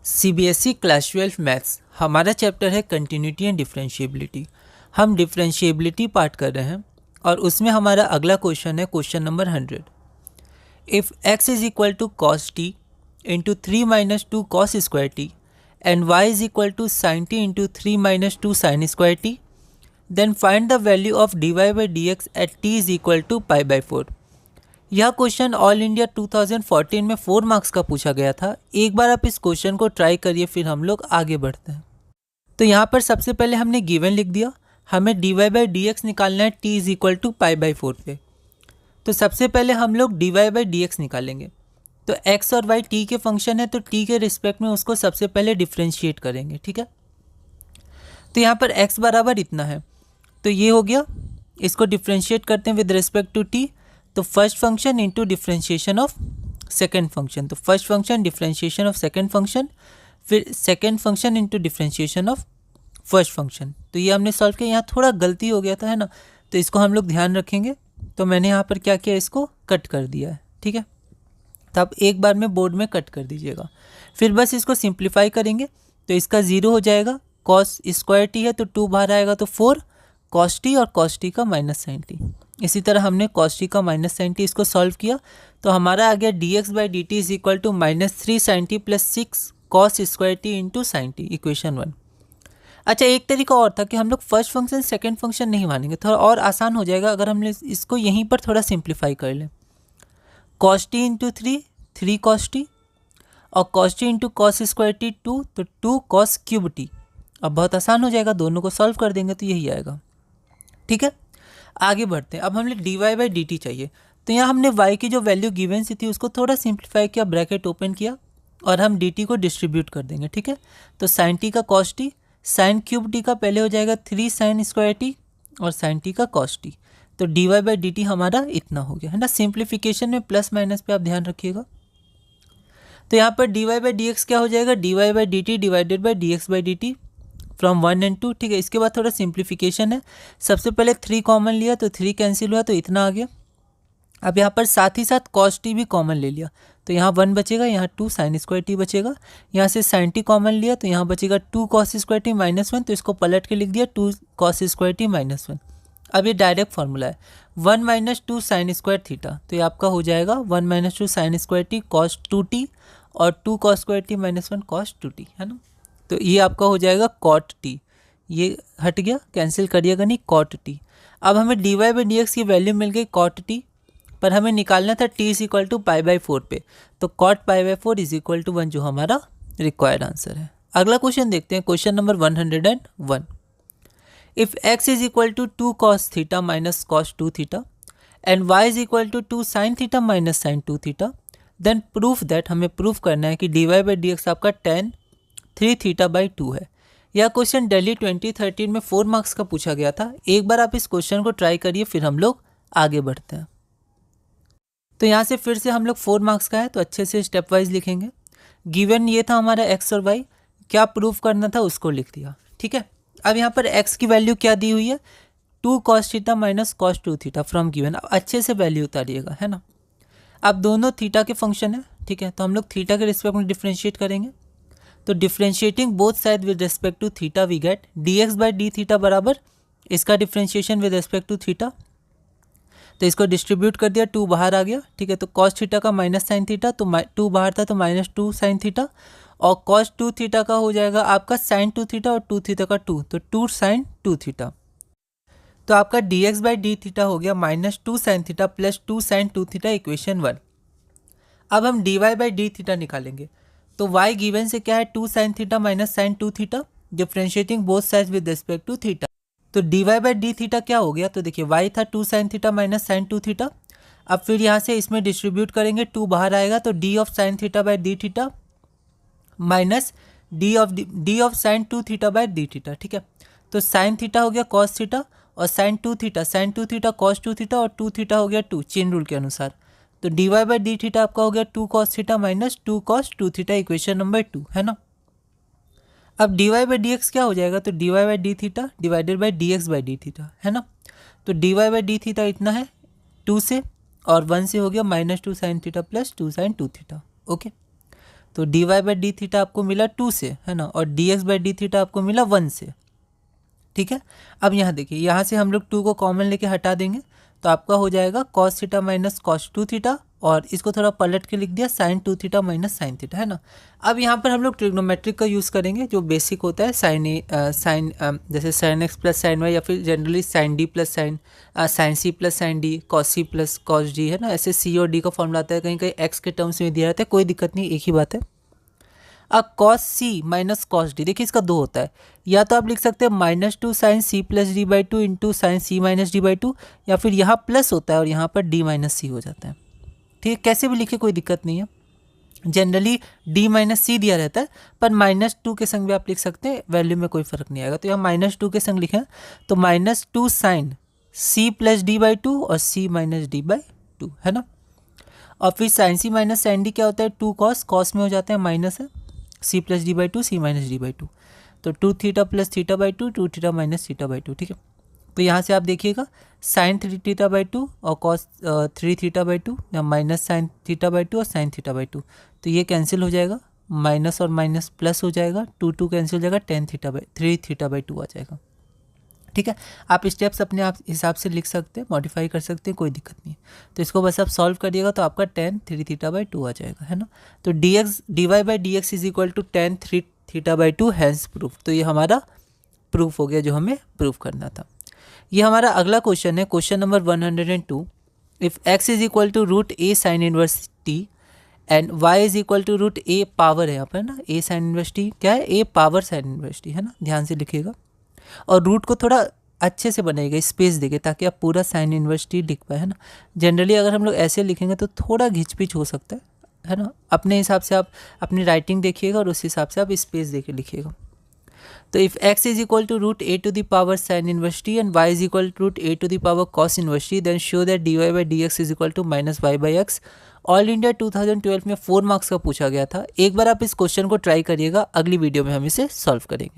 CBSE class 12 maths हमारा chapter है continuity and differentiability. हम डिफरेंशिएबिलिटी पार्ट कर रहे हैं और उसमें हमारा अगला क्वेश्चन है question number 100। If x is equal to cos t into 3 minus 2 cos square t and y is equal to sine t into 3 minus 2 sine square t, then find the value of dy by d x at t is equal to pi by 4। यह question all India 2014 में 4 marks का पूछा गया था। एक बार आप इस question को ट्राई करिए, फिर हम लोग आगे बढ़ते हैं। तो यहाँ पर सबसे पहले हमने गिवन लिख दिया, हमें dy बाई डी एक्स निकालना है t is equal to pi by 4 पे। तो सबसे पहले हम लोग dy बाई डी एक्स निकालेंगे। तो x और y t के फंक्शन है, तो t के रिस्पेक्ट में उसको सबसे पहले डिफ्रेंशिएट करेंगे, ठीक है। तो यहाँ पर x बराबर इतना है, तो ये हो गया। इसको डिफ्रेंशिएट करते हैं विद रिस्पेक्ट टू t, तो first function into differentiation of second function. तो first function differentiation of second function, फिर second function into differentiation of first function. तो ये हमने सॉल्व किया। यहाँ थोड़ा गलती हो गया था, है ना, तो इसको हम लोग ध्यान रखेंगे। तो मैंने यहाँ पर क्या किया, इसको कट कर दिया है, ठीक है। तो आप एक बार में बोर्ड में कट कर दीजिएगा, फिर बस इसको सिंप्लीफाई करेंगे। तो इसका 0 हो जाएगा, कॉस स्क्वायर टी है तो 2 बाहर आएगा, तो 4 कॉस टी और कॉस टी का माइनस साइन टी। इसी तरह हमने कॉस टी का माइनस साइन टी इसको सॉल्व किया, तो हमारा आ गया d x by d t is equal to -3 sine t plus 6 cos square t into sine t, equation 1। अच्छा, एक तरीका और था कि हम लोग फर्स्ट फंक्शन सेकंड फंक्शन नहीं मानेंगे, थोड़ा और आसान हो जाएगा अगर हम इसको यहीं पर थोड़ा सिंप्लीफाई कर लें। Cos t into 3 cos t, और cos t into cos square t 2, तो 2 कॉस क्यूब टी। अब बहुत आसान हो जाएगा, दोनों को सॉल्व कर देंगे तो यही आएगा, ठीक है। आगे बढ़ते हैं। अब हमें d y by d t चाहिए। तो यहाँ हमने y की जो वैल्यू गिवन सी थी उसको थोड़ा सिंप्लीफाई किया, ब्रैकेट ओपन किया, और हम dt को डिस्ट्रीब्यूट कर देंगे, ठीक है। तो साइन टी का cos t, sine cube t का पहले हो जाएगा 3 साइन स्क्वायर टी, और साइन टी का कॉस टी। तो d y by d t हमारा इतना हो गया, है ना। सिंप्लीफिकेशन में प्लस माइनस पे आप ध्यान रखिएगा। तो यहाँ पर d y by d x क्या हो जाएगा, d y by d t divided by d x by d t from 1 and 2, ठीक है। इसके बाद थोड़ा सिंप्लीफिकेशन है। सबसे पहले 3 कॉमन लिया तो 3 कैंसिल हुआ, तो इतना आ गया। अब यहाँ पर साथ ही साथ कॉस टी भी कॉमन ले लिया, तो यहाँ 1 बचेगा, यहाँ 2 साइन स्क्वायर टी बचेगा। यहाँ से साइन टी कॉमन लिया तो यहाँ बचेगा 2 कॉस स्क्वायर टी -1, तो इसको पलट के लिख दिया 2 कॉस स्क्वायर टी -1। अब ये डायरेक्ट फार्मूला है 1 माइनस 2 साइन स्क्वायर थीटा, तो ये आपका हो जाएगा 1 minus 2 sine square T cos 2t और 2 cos square T -1 cos 2t, है ना। तो ये आपका हो जाएगा कॉट टी, ये हट गया, कैंसिल करिएगा नहीं, कॉट टी। अब हमें d y by d x की वैल्यू मिल गई कॉट टी, पर हमें निकालना था t is equal to pi by 4 पे, तो cot pi by 4 is equal to 1 जो हमारा रिक्वायर्ड आंसर है। अगला क्वेश्चन देखते हैं, question number 101। If x is equal to 2 cos theta minus cos 2 theta and y is equal to 2 sine theta minus sine 2 theta, then proof that, हमें proof करना है कि d y by d x आपका tan 3 theta by 2 है। यह question Delhi 2013 में 4 marks का पूछा गया था। एक बार आप इस क्वेश्चन को ट्राई करिए, फिर हम लोग आगे बढ़ते हैं। तो यहाँ से फिर से हम लोग 4 मार्क्स का है, तो अच्छे से स्टेप वाइज लिखेंगे। गिवन ये था हमारा x और y, क्या प्रूफ करना था उसको लिख दिया, ठीक है। अब यहाँ पर x की वैल्यू क्या दी हुई है, 2 cos theta minus cos 2 theta from given. अच्छे से वैल्यू उतारिएगा, है ना। अब दोनों थीटा के फंक्शन है, ठीक है, तो हम लोग थीटा के रिस्पेक्ट में डिफ्रेंशिएट करेंगे। तो differentiating both side with respect to theta we get d x by d theta बराबर इसका differentiation with respect to theta. तो इसको डिस्ट्रीब्यूट कर दिया, 2 बाहर आ गया, ठीक है। तो कॉस थीटा का माइनस साइन थीटा, तो 2 बाहर था तो -2 साइन थीटा, और कॉस 2 थीटा का हो जाएगा आपका साइन 2 थीटा और 2 थीटा का 2, तो 2 साइन 2 थीटा। तो आपका d x by d theta हो गया -2 sine theta plus 2 sine 2 theta, equation 1। अब हम d y by d theta निकालेंगे। तो y गिवन से क्या है, 2 sine theta minus sine 2 theta, differentiating both sides with respect to theta. तो d y by d theta क्या हो गया, तो देखिए y था 2 sine theta minus sine 2 theta. अब फिर यहाँ से इसमें डिस्ट्रीब्यूट करेंगे, 2 बाहर आएगा, तो D of sine theta by d theta minus D of sine 2 theta by d theta, ठीक है। तो साइन थीटा हो गया कॉस थीटा, और साइन 2 थीटा कॉस 2 थीटा, और 2 थीटा हो गया 2 चेन रूल के अनुसार। तो d y by d theta आपका हो गया 2 cos theta minus 2 cos 2 theta, equation number 2, है ना। अब d y by d x क्या हो जाएगा, तो d y by d theta divided by d x by d theta, है ना। तो d y by d theta इतना है 2 से, और 1 से हो गया -2 sine theta plus 2 sine 2 theta, okay. तो dy बाई डी थीटा आपको मिला 2 से, है ना, और dx बाई डी थीटा आपको मिला 1 से। ठीक है, अब यहाँ देखिए, यहाँ से हम लोग 2 को कॉमन लेके हटा देंगे तो आपका हो जाएगा cos theta minus cos 2 theta, और इसको थोड़ा पलट के लिख दिया sin 2 theta minus sin theta, है ना। अब यहाँ पर हम लोग ट्रिग्नोमेट्रिक का यूज़ करेंगे, जो बेसिक होता है sin जैसे sin x plus sin y, या फिर generally sin d plus sin c plus sin d, cos c plus cos d, है ना। ऐसे c और d का फॉर्मूला आता है, कहीं कहीं x के टर्म्स में दिया रहता है, कोई दिक्कत नहीं, एक ही बात है। अब cos c minus cos d, देखिए इसका 2 होता है, या तो आप लिख सकते हैं -2 sin c plus d by 2 into sin c minus d by 2, या फिर यहाँ प्लस होता है और यहाँ पर d माइनस c हो जाता है। ठीक है, कैसे भी लिखे कोई दिक्कत नहीं है। जनरली d माइनस सी दिया रहता है, पर -2 के संग भी आप लिख सकते हैं, वैल्यू में कोई फर्क नहीं आएगा। तो यहाँ -2 के संग लिखें तो -2 sin c plus d by 2 और c माइनस d बाई 2, है ना। और फिर sin c minus sin d क्या होता है, 2 cos में हो जाता है, माइनस है c plus d by 2 c minus d by 2, तो 2 theta plus theta by 2 2 theta minus theta by 2। ठीक है, तो यहाँ से आप देखिएगा sin 3 थीटा बाई 2 और cos 3 थीटा बाई 2, या माइनस sin थीटा बाई 2 और sin थीटा बाई 2, तो ये कैंसिल हो जाएगा, माइनस और माइनस प्लस हो जाएगा, 2 कैंसिल हो जाएगा, 10 थीटा बाई 3 थीटा बाई 2 आ जाएगा। ठीक है, आप स्टेप्स अपने आप हिसाब से लिख सकते हैं, मॉडिफाई कर सकते हैं, कोई दिक्कत नहीं है। तो इसको बस आप सॉल्व करिएगा तो आपका 10 3 थीटा बाई 2 आ जाएगा, है ना। तो dy by d x is equal to 10 3 theta by 2, hence proof. तो ये हमारा प्रूफ हो गया जो हमें प्रूफ करना था। ये हमारा अगला क्वेश्चन है, question number 102। If x is equal to root a sine inverse t and y is equal to root a power है, यहाँ पर ना a साइन इनवर्स टी क्या है, a power sine inverse T, है ना, ध्यान से लिखिएगा। और रूट को थोड़ा अच्छे से बनाइएगा, स्पेस देके, ताकि आप पूरा साइन इनवर्स टी लिख पाए, है ना। जनरली अगर हम लोग ऐसे लिखेंगे तो थोड़ा घिच-पिच हो सकता है ना। अपने हिसाब से आप अपनी राइटिंग देखिएगा और उस हिसाब से आप स्पेस देके लिखिएगा। तो if x is equal to root a to the power sine inverse t and y is equal to root a to the power cos inverse t, then show that dy by d x is equal to minus y by x. All India 2012 में 4 marks का पूछा गया था। एक बार आप इस question को try करिएगा, अगली वीडियो में हम इसे सॉल्व करेंगे।